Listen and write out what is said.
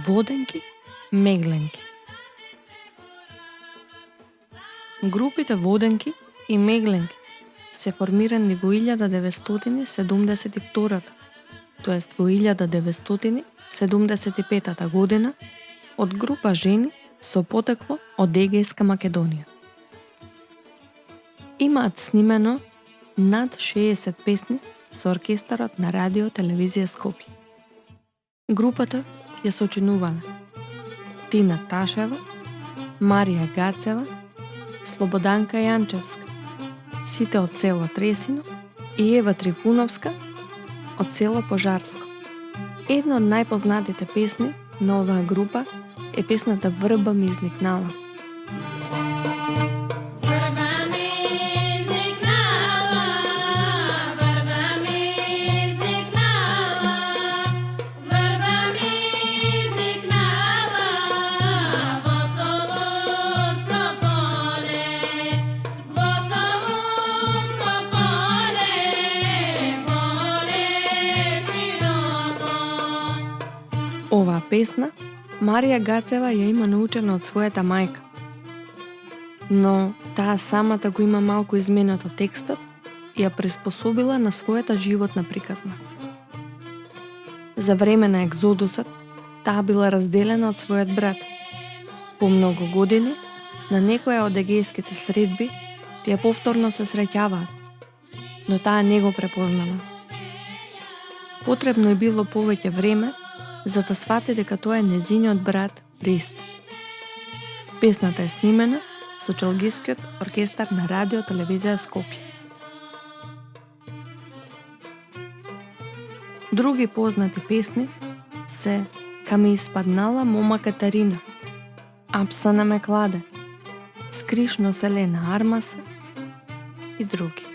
Воденки, Мегленки. Групите Воденки и Мегленки се формирани во 1972, тоест во 1975 година од група жени со потекло од Егејска Македонија. Имаат снимено над 60 песни со оркестарот на Радио Телевизија Скопје. Групата ја сочинувале Тина Ташева, Марија Гацева, Слободанка Јанчевска, сите од село Тресино и Ева Трифуновска од село Пожарско. Една од најпознатите песни на оваа група е песната Врба ми изникнала. Оваа песна Марија Гацева ја има научена од својата мајка. Но таа самата го има малку изменето текстот и ја приспособила на својата животна приказна. За време на екзодусот, таа била разделена од својот брат. По многу години, на некоја од егејските средби, тие повторно се среќаваат, но таа не го препознала. Потребно е било повеќе време за да свати дека тоа е нејзиниот брат Рист. Песната е снимена со Челгискиот оркестар на Радио Телевизија Скопје. Други познати песни се Ка ми испаднала мома Катарина, Апсана ме кладе, Скришно селе на Армаса и други.